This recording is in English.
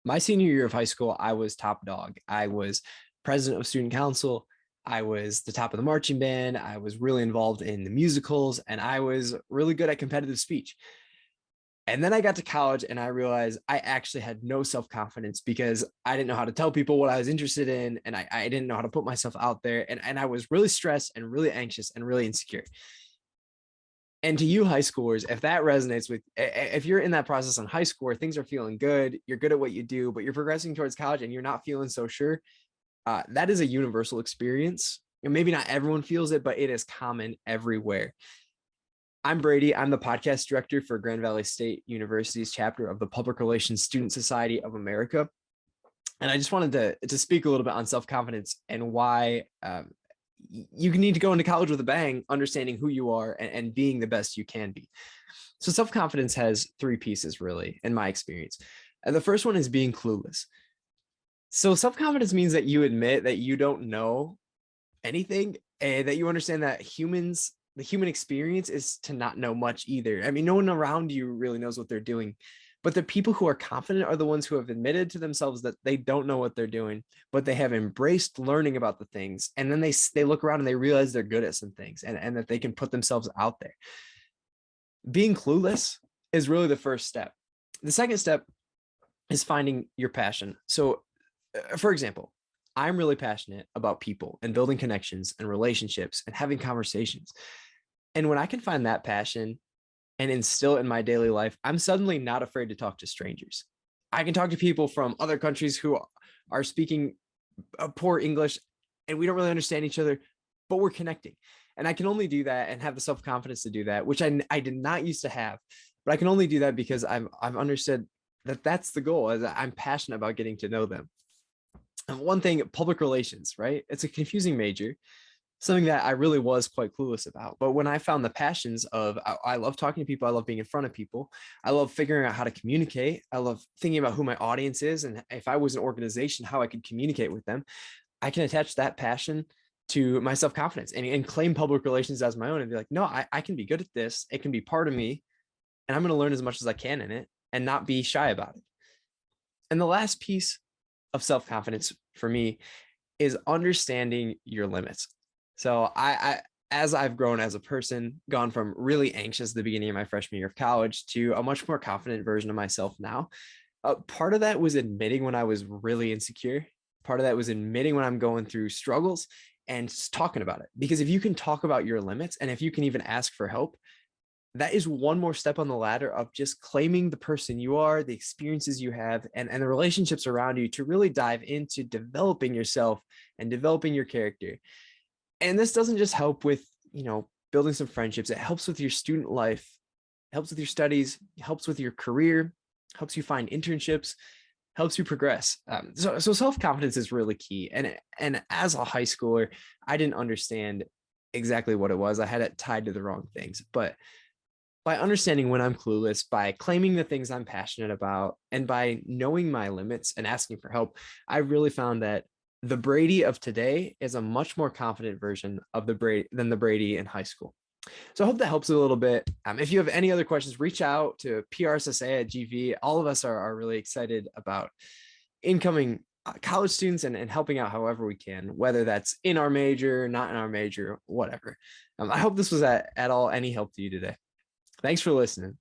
My senior year of high school, I was top dog. I was president of student council. I was the top of the marching band. I was really involved in the musicals, and I was really good at competitive speech. And then I got to college and I realized I actually had no self-confidence because I didn't know how to tell people what I was interested in. And I didn't know how to put myself out there. And I was really stressed and really anxious and really insecure. And to you high schoolers, if that resonates with, if you're in that process in high school where things are feeling good, you're good at what you do, but you're progressing towards college and you're not feeling so sure, that is a universal experience. And maybe not everyone feels it, but it is common everywhere. I'm Brady. I'm the podcast director for Grand Valley State University's chapter of the Public Relations Student Society of America. And I just wanted to speak a little bit on self-confidence and why you need to go into college with a bang, understanding who you are and being the best you can be. So self-confidence has three pieces, really, in my experience. And the first one is being clueless. So self-confidence means that you admit that you don't know anything, and that you understand that the human experience is to not know much either. I mean, no one around you really knows what they're doing, but the people who are confident are the ones who have admitted to themselves that they don't know what they're doing, but they have embraced learning about the things. And then they look around and they realize they're good at some things, and that they can put themselves out there. Being clueless is really the first step. The second step is finding your passion. So, for example, I'm really passionate about people and building connections and relationships and having conversations. And when I can find that passion and instill it in my daily life, I'm suddenly not afraid to talk to strangers. I can talk to people from other countries who are speaking poor English and we don't really understand each other, but we're connecting. And I can only do that and have the self-confidence to do that, which I did not used to have, but I can only do that because I've understood that that's the goal. Is that I'm passionate about getting to know them. And one thing, public relations, right? It's a confusing major, something that I really was quite clueless about. But when I found the passions of, I love talking to people, I love being in front of people, I love figuring out how to communicate, I love thinking about who my audience is, and if I was an organization, how I could communicate with them, I can attach that passion to my self-confidence and claim public relations as my own and be like, no, I can be good at this. It can be part of me, and I'm going to learn as much as I can in it and not be shy about it. And the last piece of self-confidence for me is understanding your limits. So as I've grown as a person, gone from really anxious at the beginning of my freshman year of college to a much more confident version of myself now, part of that was admitting when I was really insecure. Part of that was admitting when I'm going through struggles and just talking about it. Because if you can talk about your limits and if you can even ask for help, that is one more step on the ladder of just claiming the person you are, the experiences you have, and the relationships around you to really dive into developing yourself and developing your character. And this doesn't just help with, building some friendships. It helps with your student life, helps with your studies, helps with your career, helps you find internships, helps you progress. So self-confidence is really key. And as a high schooler, I didn't understand exactly what it was. I had it tied to the wrong things, but by understanding when I'm clueless, by claiming the things I'm passionate about, and by knowing my limits and asking for help, I really found that the Brady of today is a much more confident version of the Brady than the Brady in high school. So I hope that helps a little bit. If you have any other questions, reach out to PRSSA at GV. All of us are really excited about incoming college students and helping out however we can, whether that's in our major, not in our major, whatever. I hope this was at all any help to you today. Thanks for listening.